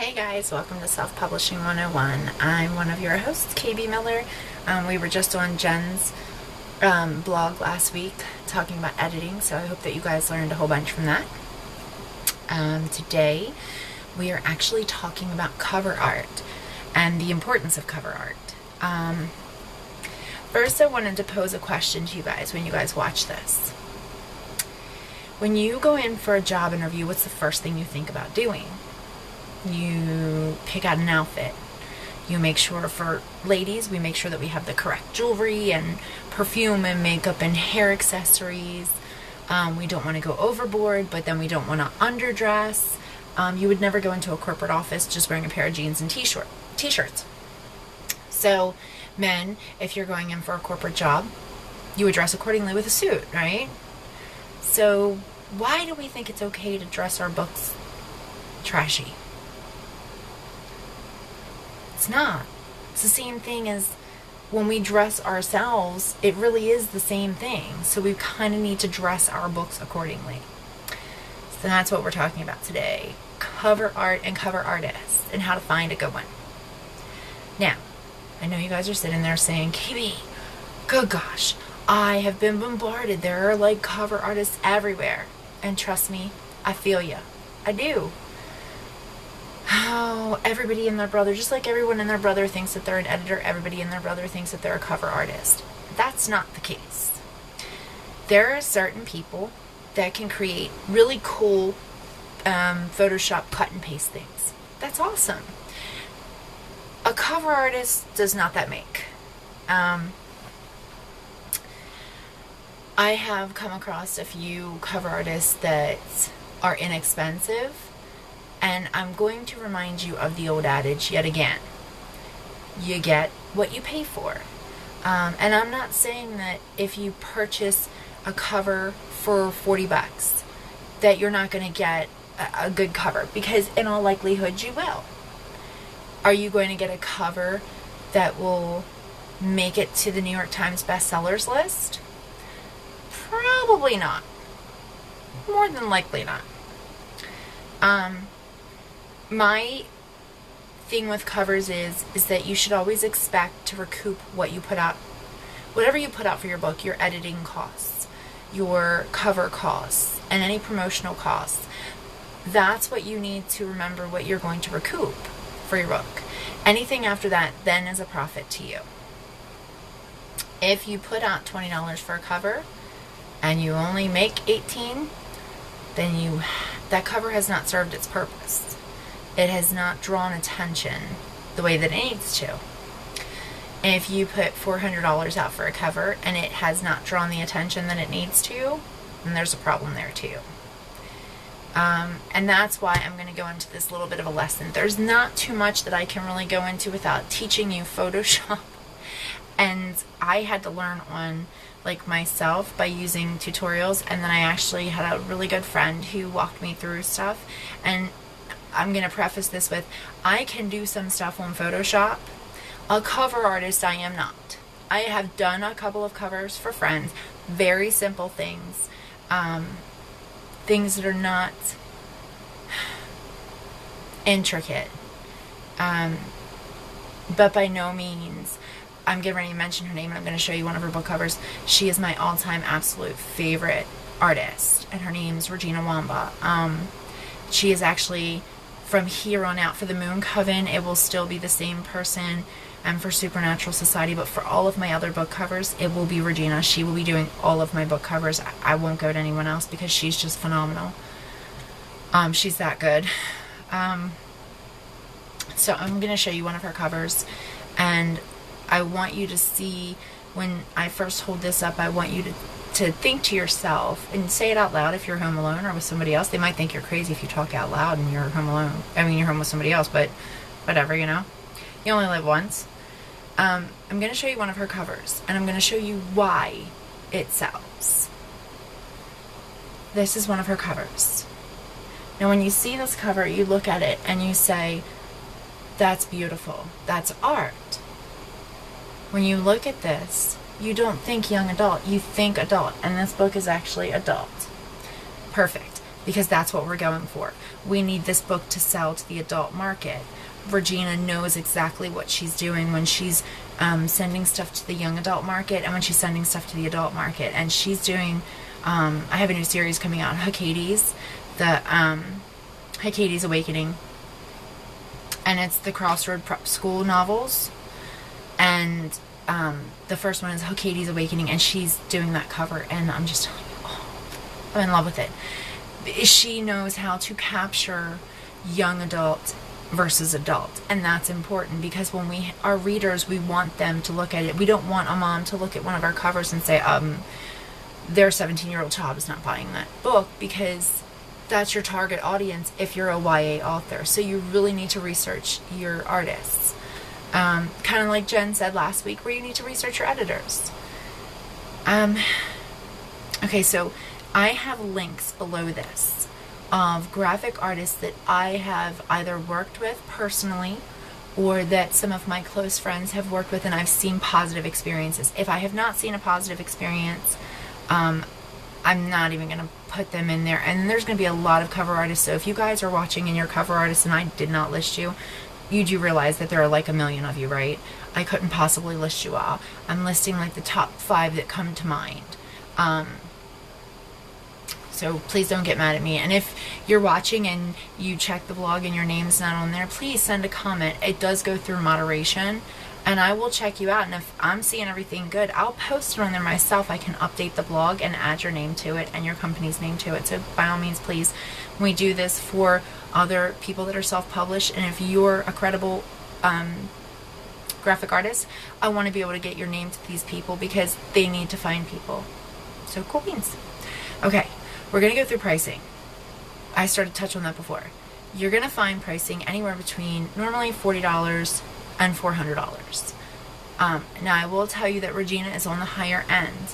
Hey guys, welcome to Self Publishing 101. I'm one of your hosts, KB Miller. We were just on Jen's blog last week talking about editing, so I hope that you guys learned a whole bunch from that. Today, we are actually talking about cover art and the importance of cover art. First, I wanted to pose a question to you guys when you guys watch this. When you go in for a job interview, what's the first thing you think about doing? You pick out an outfit. You make sure, for ladies, we make sure that we have the correct jewelry and perfume and makeup and hair accessories. We don't want to go overboard, but then we don't want to underdress. You would never go into a corporate office just wearing a pair of jeans and t-shirts. So, men, if you're going in for a corporate job, you would dress accordingly with a suit, right? So, why do we think it's okay to dress our books trashy? It's not. It's the same thing as when we dress ourselves. It really is the same thing. So we kind of need to dress our books accordingly. So that's what we're talking about today. Cover art and cover artists and how to find a good one. Now, I know you guys are sitting there saying, KB, good gosh, I have been bombarded. There are like cover artists everywhere. And trust me, I feel you. I do. Oh, everybody and their brother, just like everyone and their brother thinks that they're an editor, everybody and their brother thinks that they're a cover artist. That's not the case. There are certain people that can create really cool Photoshop cut and paste things. That's awesome. A cover artist does not that make. I have come across a few cover artists that are inexpensive. And I'm going to remind you of the old adage yet again. You get what you pay for. And I'm not saying that if you purchase a cover for $40 that you're not going to get a good cover, because in all likelihood you will. Are you going to get a cover that will make it to the New York Times bestsellers list? Probably not. More than likely not. My thing with covers is that you should always expect to recoup what you put out. Whatever you put out for your book, your editing costs, your cover costs, and any promotional costs, that's what you need to remember what you're going to recoup for your book. Anything after that then is a profit to you. If you put out $20 for a cover and you only make $18, then that cover has not served its purpose. It has not drawn attention the way that it needs to. If you put $400 out for a cover and it has not drawn the attention that it needs to, then there's a problem there too. And that's why I'm going to go into this little bit of a lesson. There's not too much that I can really go into without teaching you Photoshop. And I had to learn on myself by using tutorials, and then I actually had a really good friend who walked me through stuff. And I'm going to preface this with, I can do some stuff on Photoshop. A cover artist I am not. I have done a couple of covers for friends. Very simple things. Things that are not intricate. But by no means, I'm getting ready to mention her name and I'm going to show you one of her book covers. She is my all-time absolute favorite artist, and her name is Regina Wamba. She is actually, from here on out, for the Moon Coven, it will still be the same person, and for Supernatural Society, but for all of my other book covers, it will be Regina. She will be doing all of my book covers. I won't go to anyone else because she's just phenomenal. She's that good. So I'm going to show you one of her covers, and I want you to see, when I first hold this up, I want you to think to yourself and say it out loud if you're home alone or with somebody else. They might think you're crazy if you talk out loud and you're home alone. I mean, you're home with somebody else, but whatever, you know. You only live once. I'm going to show you one of her covers, and I'm going to show you why it sells. This is one of her covers. Now, when you see this cover, you look at it and you say, that's beautiful. That's art. When you look at this, you don't think young adult, you think adult, and this book is actually adult. Perfect. because that's what we're going for. We need this book to sell to the adult market. Regina knows exactly what she's doing when she's sending stuff to the young adult market and when she's sending stuff to the adult market. And she's doing, I have a new series coming out, Hecate, the Hecate's Awakening. And it's the Crossroad Prep School novels. And the first one is Hecate's Awakening, and she's doing that cover, and I'm just telling you, I'm in love with it. She knows how to capture young adult versus adult, and that's important, because when we are readers, we want them to look at it. We don't want a mom to look at one of our covers and say, their 17-year-old child is not buying that book, because that's your target audience if you're a YA author. So you really need to research your artists. Kind of like Jen said last week, where you need to research your editors. Okay, so I have links below this of graphic artists that I have either worked with personally or that some of my close friends have worked with, and I've seen positive experiences. If I have not seen a positive experience, I'm not even going to put them in there. And there's going to be a lot of cover artists. So if you guys are watching and you're cover artists and I did not list you, you do realize that there are like a million of you, right? I couldn't possibly list you all. I'm listing like the top 5 that come to mind. So please don't get mad at me. And if you're watching and you check the blog and your name's not on there, please send a comment. It does go through moderation, and I will check you out. And if I'm seeing everything good, I'll post it on there myself. I can update the blog and add your name to it and your company's name to it. So by all means, please, we do this for other people that are self-published. And if you're a credible graphic artist, I want to be able to get your name to these people because they need to find people. So cool beans. Okay, we're going to go through pricing. I started to touch on that before. You're going to find pricing anywhere between normally $40 and $400. Now, I will tell you that Regina is on the higher end,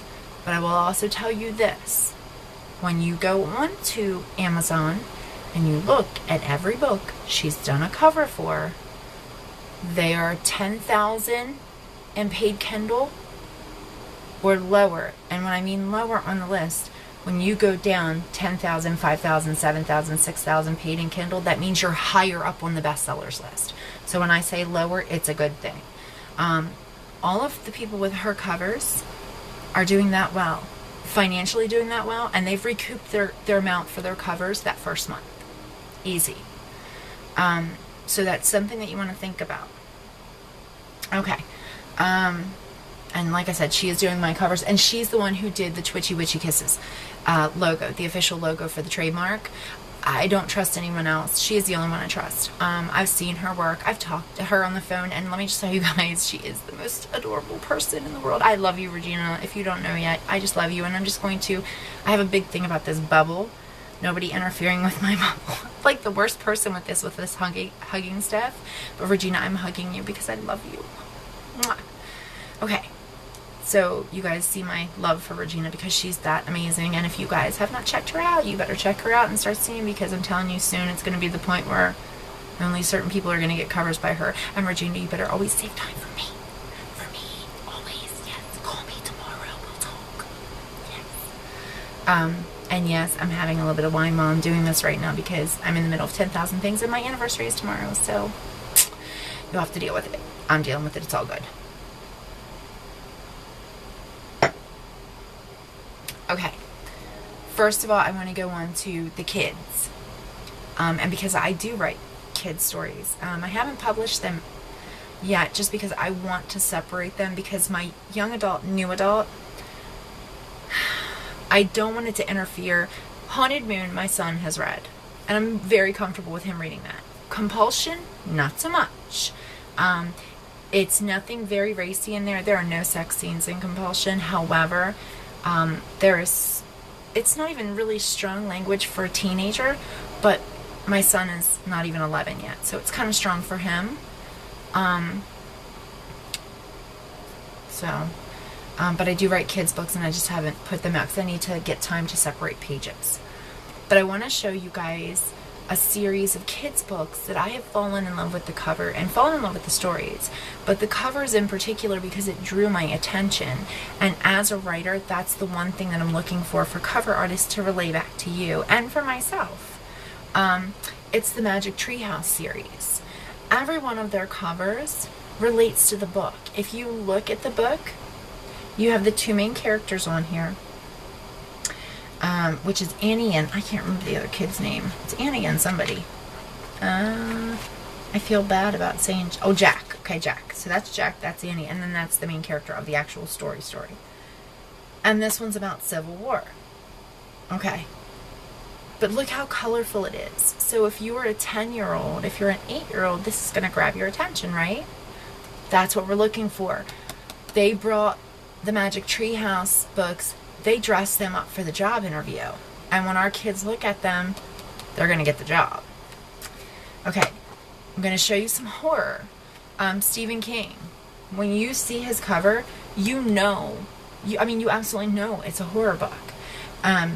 but I will also tell you this. When you go on to Amazon and you look at every book she's done a cover for, they are $10,000 in paid Kindle or lower. And when I mean lower on the list, when you go down 10,000, 5,000, 7,000, 6,000 paid in Kindle, that means you're higher up on the bestsellers list. So when I say lower, it's a good thing. All of the people with her covers are doing that well, financially doing that well, and they've recouped their amount for their covers that first month. Easy. So that's something that you want to think about. Okay. And like I said, she is doing my covers, and she's the one who did the Twitchy Witchy Kisses logo, the official logo for the trademark. I don't trust anyone else. She is the only one I trust. I've seen her work. I've talked to her on the phone, and let me just tell you guys, she is the most adorable person in the world. I love you, Regina. If you don't know yet, I just love you, and I'm just going to, I have a big thing about this bubble. Nobody interfering with my bubble. I'm like the worst person with this hugging stuff. But Regina, I'm hugging you because I love you. Mwah. Okay. So you guys see my love for Regina because she's that amazing. And if you guys have not checked her out, you better check her out and start seeing, because I'm telling you, soon it's going to be the point where only certain people are going to get covers by her. And Regina, you better always save time for me. For me. Always. Yes. Call me tomorrow. We'll talk. Yes. And yes, I'm having a little bit of wine while I'm doing this right now because I'm in the middle of 10,000 things and my anniversary is tomorrow. So you'll have to deal with it. I'm dealing with it. It's all good. Okay, first of all, I want to go on to the kids, and because I do write kids stories, I haven't published them yet just because I want to separate them, because my young adult, new adult, I don't want it to interfere. Haunted Moon, my son has read, and I'm very comfortable with him reading that. Compulsion, not so much. It's nothing very racy in there. There are no sex scenes in Compulsion. However, it's not even really strong language for a teenager, but my son is not even 11 yet, so it's kind of strong for him. But I do write kids books, and I just haven't put them out because I need to get time to separate pages. But I want to show you guys a series of kids books that I have fallen in love with the cover and fallen in love with the stories, but the covers in particular because it drew my attention. And as a writer, that's the one thing that I'm looking for cover artists to relay back to you and for myself. It's the Magic Treehouse series. Every one of their covers relates to the book. If you look at the book, you have the two main characters on here, which is Annie and I can't remember the other kid's name. It's Annie and somebody. I feel bad about saying, oh, Jack. Okay, Jack. So that's Jack, that's Annie, and then that's the main character of the actual story. And this one's about Civil War. Okay. But look how colorful it is. So if you were a 10-year-old, if you're an 8-year-old, this is going to grab your attention, right? That's what we're looking for. They brought the Magic Treehouse books, they dress them up for the job interview. And when our kids look at them, they're going to get the job. Okay, I'm going to show you some horror. Stephen King. When you see his cover, you know, you absolutely know it's a horror book.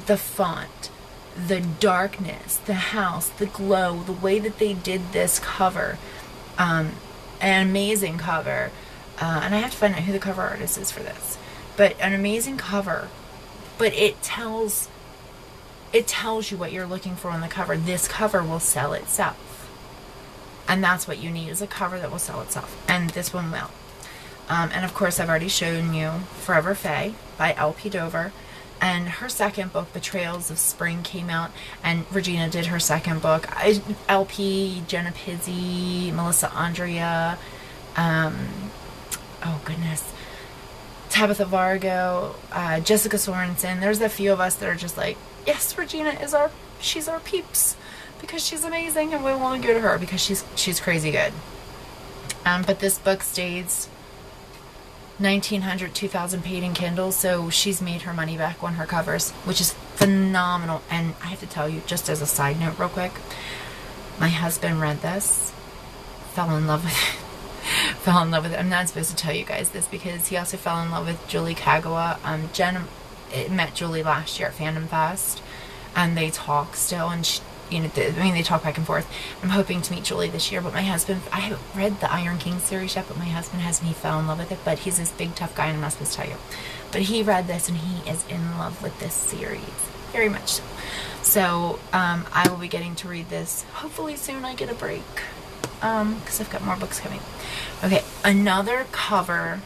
The font, the darkness, the house, the glow, the way that they did this cover. An amazing cover. And I have to find out who the cover artist is for this. But an amazing cover. But it tells you what you're looking for on the cover. This cover will sell itself. And that's what you need, is a cover that will sell itself. And this one will. And of course, I've already shown you Forever Fae by L.P. Dover. And her second book, Betrayals of Spring, came out. And Regina did her second book. L.P., Jenna Pizzi, Melissa Andrea, oh goodness, Tabitha Vargo, Jessica Sorensen. There's a few of us that are just like, yes, Regina she's our peeps because she's amazing and we want to go to her because she's crazy good. But this book stays 1,900, 2,000 paid in Kindle, so she's made her money back on her covers, which is phenomenal. And I have to tell you, just as a side note real quick, my husband read this, fell in love with it. I'm not supposed to tell you guys this because he also fell in love with Julie Kagawa. Jen met Julie last year at Fandom Fest, and they talk still, and they talk back and forth. I'm hoping to meet Julie this year, but my husband, I haven't read the Iron King series yet, but my husband has, and he fell in love with it. But he's this big tough guy, and I'm not supposed to tell you. But he read this, and he is in love with this series, very much so. So I will be getting to read this. Hopefully soon I get a break. Because I've got more books coming. Okay, another cover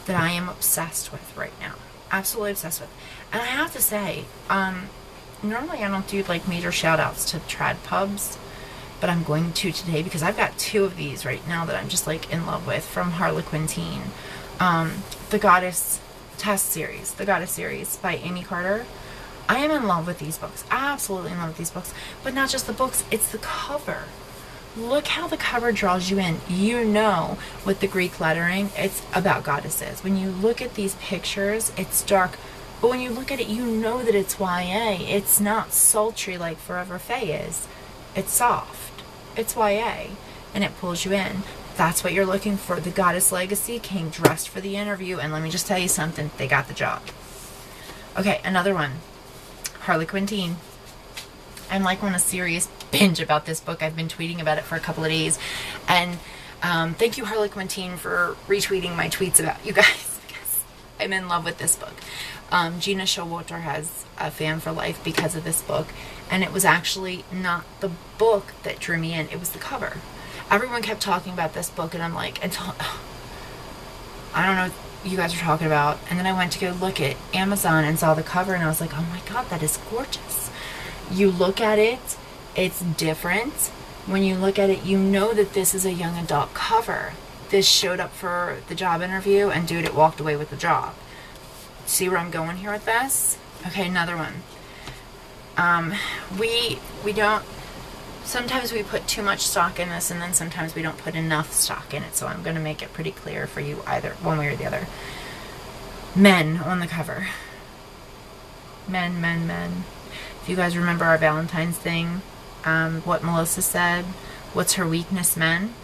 that I am obsessed with right now. Absolutely obsessed with. And I have to say, normally I don't do like major shout outs to trad pubs, but I'm going to today because I've got two of these right now that I'm just like in love with from Harlequin Teen. The Goddess Test series, the Goddess series by Amy Carter. I am in love with these books. Absolutely in love with these books. But not just the books, it's the cover. Look how the cover draws you in. You know, with the Greek lettering, it's about goddesses. When you look at these pictures, it's dark. But when you look at it, you know that it's YA. It's not sultry like Forever Fae is. It's soft. It's YA. And it pulls you in. That's what you're looking for. The Goddess Legacy came dressed for the interview. And let me just tell you something. They got the job. Okay, another one. Harlequin Teen. I'm like on a serious binge about this book. I've been tweeting about it for a couple of days. And thank you, Harlequin Teen, for retweeting my tweets about you guys because I'm in love with this book. Gina Showalter has a fan for life because of this book. And it was actually not the book that drew me in. It was the cover. Everyone kept talking about this book. And I'm like, I don't know what you guys are talking about. And then I went to go look at Amazon and saw the cover. And I was like, oh my God, that is gorgeous. You look at it, it's different. When you look at it, you know that this is a young adult cover. This showed up for the job interview, and dude, it walked away with the job. See where I'm going here with this? Okay, another one. We don't, sometimes we put too much stock in this, and then sometimes we don't put enough stock in it, so I'm going to make it pretty clear for you either one way or the other. Men on the cover. Men. If you guys remember our Valentine's thing, what Melissa said, what's her weakness, men?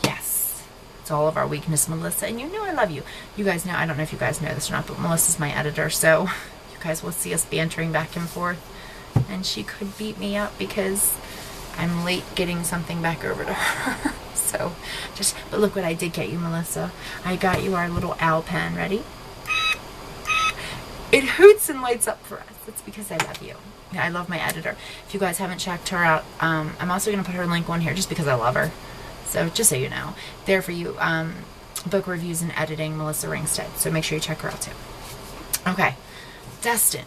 Yes, it's all of our weakness, Melissa. And you know I love you. You guys know, I don't know if you guys know this or not, but Melissa's my editor, so you guys will see us bantering back and forth. And she could beat me up because I'm late getting something back over to her. So, but look what I did get you, Melissa. I got you our little owl pen. Ready? It hoots and lights up for us. That's because I love you. Yeah, I love my editor. If you guys haven't checked her out, I'm also going to put her link on here just because I love her. So, just so you know. There for you. Book reviews and editing, Melissa Ringstead. So, make sure you check her out too. Okay. Destined.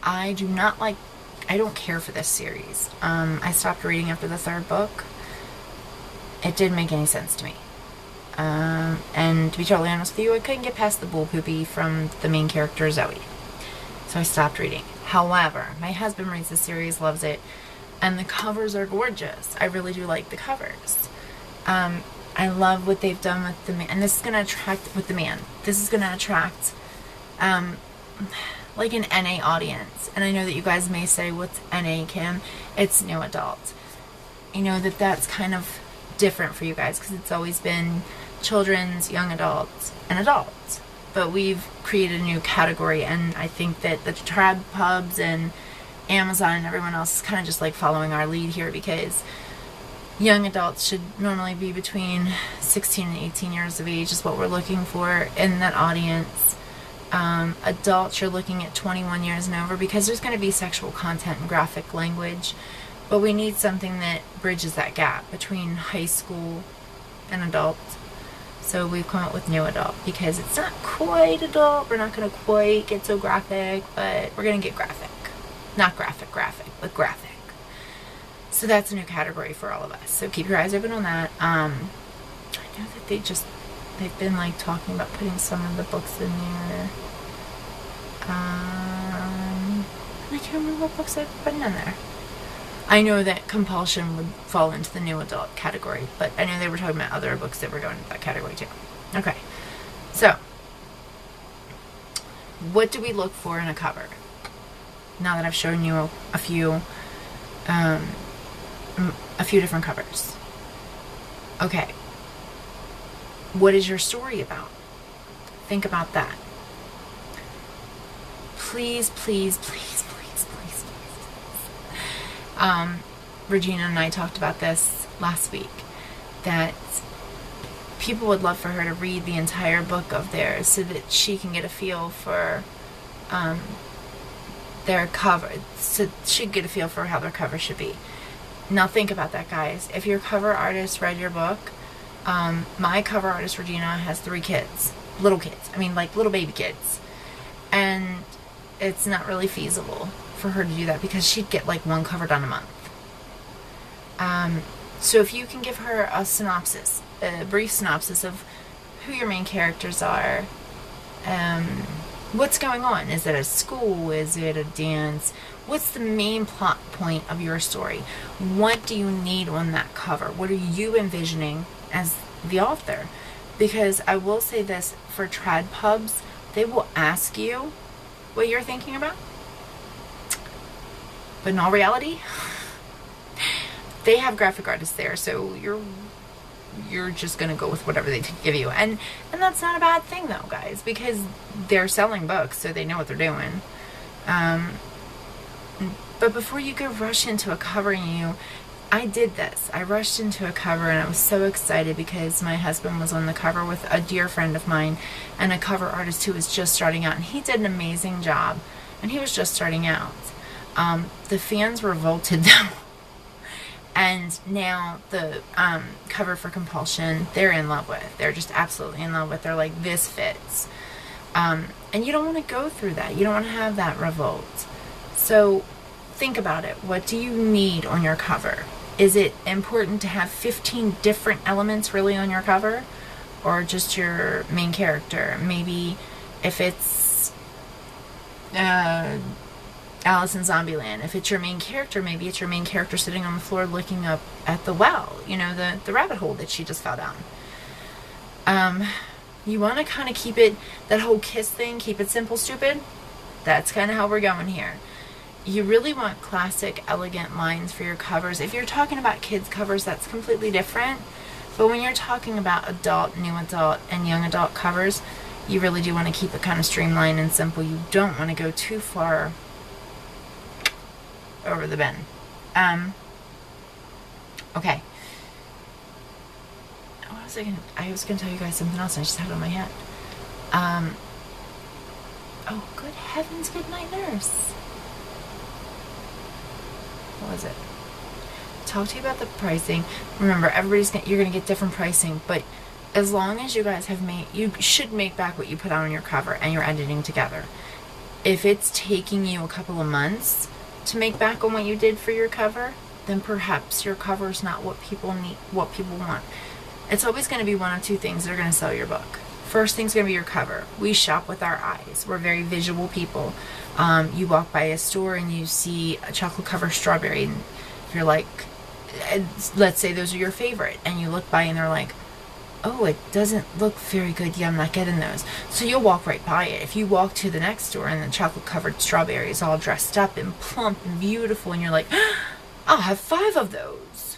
I don't care for this series. I stopped reading after the 3rd book. It didn't make any sense to me. And to be totally honest with you, I couldn't get past the bull poopy from the main character, Zoe. So I stopped reading. However, my husband reads the series, loves it, and the covers are gorgeous. I really do like the covers. I love what they've done with the man. And this is going to attract, with the man, this is going to attract, like an NA audience. And I know that you guys may say, what's NA, Kim? It's new adult. You know that that's kind of different for you guys because it's always been children's, young adults, and adults. But we've created a new category, and I think that the Trad Pubs and Amazon and everyone else is kind of just like following our lead here, because young adults should normally be between 16 and 18 years of age is what we're looking for in that audience. Adults, you're looking at 21 years and over, because there's going to be sexual content and graphic language. But we need something that bridges that gap between high school and adult. So we've come up with new adult, because it's not quite adult. We're not going to quite get so graphic, but we're going to get graphic. Not graphic, but graphic. So that's a new category for all of us. So keep your eyes open on that. I know that they've been like talking about putting some of the books in there. I can't remember what books they've put in there. I know that Compulsion would fall into the new adult category, but I know they were talking about other books that were going into that category too. Okay, so what do we look for in a cover? Now that I've shown you a few different covers. Okay, what is your story about? Think about that. Please, please, please, please, please, please. Regina and I talked about this last week, that people would love for her to read the entire book of theirs so that she can get a feel for their cover, so she can get a feel for how their cover should be. Now think about that, guys. If your cover artist read your book, my cover artist, Regina, has 3 kids. Little kids. I mean, like little baby kids. And it's not really feasible for her to do that, because she'd get like 1 cover done a month. So if you can give her a synopsis, a brief synopsis of who your main characters are, what's going on? Is it a school? Is it a dance? What's the main plot point of your story? What do you need on that cover? What are you envisioning as the author? Because I will say this, for Trad Pubs, they will ask you what you're thinking about. But in all reality, they have graphic artists there, so you're just going to go with whatever they give you. And that's not a bad thing, though, guys, because they're selling books, so they know what they're doing. But before you go rush into a cover, I did this. I rushed into a cover, and I was so excited because my husband was on the cover with a dear friend of mine and a cover artist who was just starting out, and he did an amazing job, and he was just starting out. The fans revolted, though. And now the cover for Compulsion, they're in love with. They're just absolutely in love with. They're like, this fits. And you don't want to go through that. You don't want to have that revolt. So think about it. What do you need on your cover? Is it important to have 15 different elements really on your cover? Or just your main character? Maybe if it's Alice in Zombieland, if it's your main character, maybe it's your main character sitting on the floor looking up at the well, the rabbit hole that she just fell down. You want to kind of keep it, that whole kiss thing, keep it simple, stupid. That's kind of how we're going here. You really want classic, elegant lines for your covers. If you're talking about kids' covers, that's completely different. But when you're talking about adult, new adult, and young adult covers, you really do want to keep it kind of streamlined and simple. You don't want to go too far over the bend. Okay. What was I gonna? I was gonna tell you guys something else. I just had it on my head. Oh, good heavens, good night, nurse. What was it? Talk to you about the pricing. Remember, you're gonna get different pricing, but as long as you guys you should make back what you put out on your cover and you're editing together. If it's taking you a couple of months to make back on what you did for your cover, then perhaps your cover is not what people need, what people want. It's always going to be one of two things that are going to sell your book. First thing's going to be your cover. We shop with our eyes. We're very visual people. You walk by a store and you see a chocolate covered strawberry, and you're like, let's say those are your favorite, and you look by and they're like, oh, it doesn't look very good. Yeah, I'm not getting those. So you'll walk right by it. If you walk to the next store and the chocolate covered strawberry is all dressed up and plump and beautiful, and you're like, I'll have 5 of those.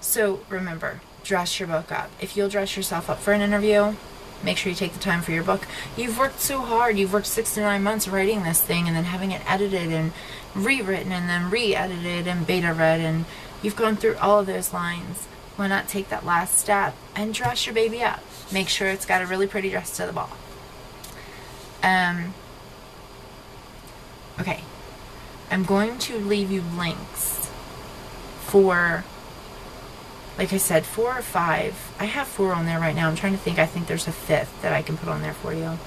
So remember, dress your book up. If you'll dress yourself up for an interview, make sure you take the time for your book. You've worked so hard. You've worked 6 to 9 months writing this thing and then having it edited and rewritten and then re-edited and beta read, and you've gone through all of those lines. Why not take that last step and dress your baby up? Make sure it's got a really pretty dress to the ball. Okay. I'm going to leave you links for, like I said, 4 or 5. I have 4 on there right now. I'm trying to think. I think there's a 5th that I can put on there for you.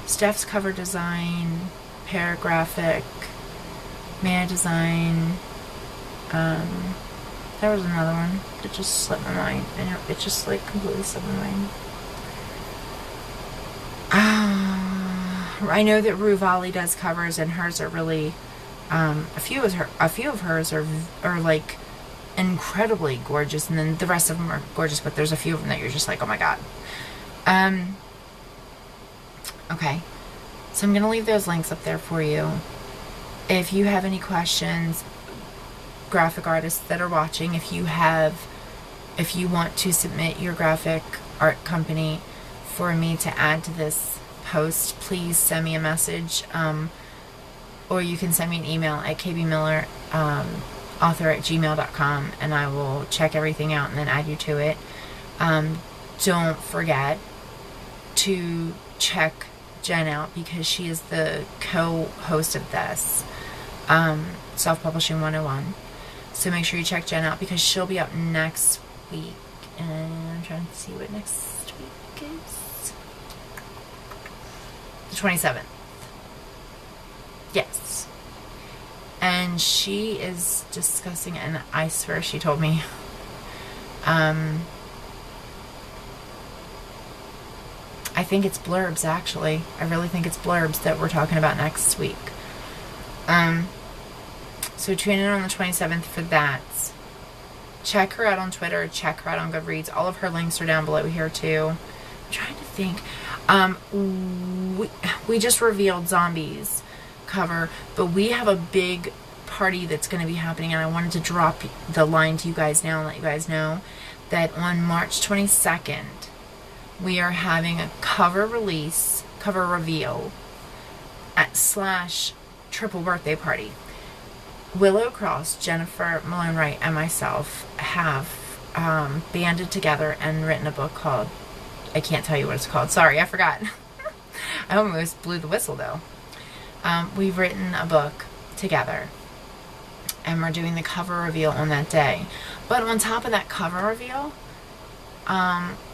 Steph's cover design, paragraphic, Mana design. There was another one that just slipped my mind. I know, it just like completely slipped my mind. I know that Rue Volley does covers, and hers are really, a few of hers are like incredibly gorgeous, and then the rest of them are gorgeous, but there's a few of them that you're just like, oh my god. Okay, so I'm gonna leave those links up there for you. If you have any questions, graphic artists that are watching, if you want to submit your graphic art company for me to add to this post, please send me a message, or you can send me an email at kbmiller author@gmail.com, and I will check everything out and then add you to it. Don't forget to check Jen out, because she is the co-host of this, Self-Publishing 101. So make sure you check Jen out, because she'll be up next week. And I'm trying to see what next week is. The 27th. Yes. And she is discussing, and I swear she told me, I think it's blurbs, actually. I really think it's blurbs that we're talking about next week. So tune in on the 27th for that. Check her out on Twitter. Check her out on Goodreads. All of her links are down below here too. I'm trying to think. We just revealed Zombies cover, but we have a big party that's going to be happening, and I wanted to drop the line to you guys now and let you guys know that on March 22nd, we are having a cover reveal / triple birthday party. Willow Cross, Jennifer Malone Wright, and myself have banded together and written a book called, I can't tell you what it's called. Sorry, I forgot. I almost blew the whistle though. We've written a book together, and we're doing the cover reveal on that day. But on top of that cover reveal,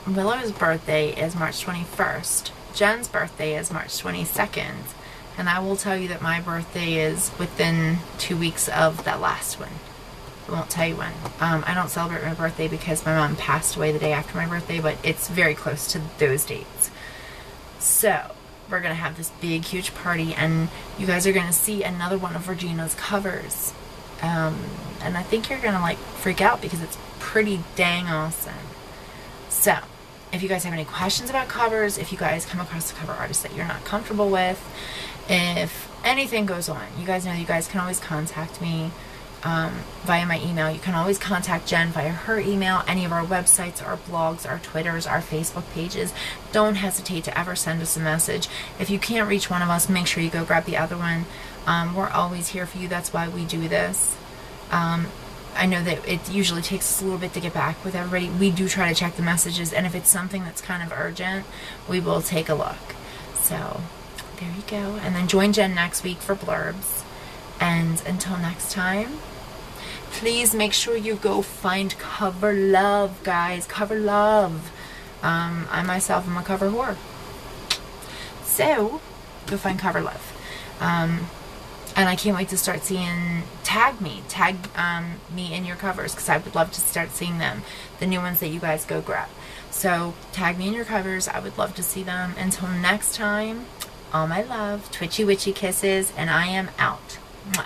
Willow's birthday is March 21st. Jen's birthday is March 22nd. And I will tell you that my birthday is within 2 weeks of that last one. I won't tell you when. I don't celebrate my birthday because my mom passed away the day after my birthday, but it's very close to those dates. So, we're going to have this big, huge party, and you guys are going to see another one of Regina's covers. And I think you're going to, like, freak out because it's pretty dang awesome. So, if you guys have any questions about covers, if you guys come across a cover artist that you're not comfortable with, if anything goes on, you guys know you guys can always contact me via my email. You can always contact Jen via her email, any of our websites, our blogs, our Twitters, our Facebook pages. Don't hesitate to ever send us a message. If you can't reach one of us, make sure you go grab the other one. We're always here for you. That's why we do this. I know that it usually takes us a little bit to get back with everybody. We do try to check the messages, and if it's something that's kind of urgent, we will take a look. So there you go. And then join Jen next week for blurbs. And until next time, please make sure you go find cover love, guys. Cover love. I myself am a cover whore. So go find cover love. And I can't wait to start seeing, tag me in your covers, because I would love to start seeing them, the new ones that you guys go grab. So tag me in your covers. I would love to see them. Until next time, all my love, twitchy witchy kisses, and I am out. Mwah.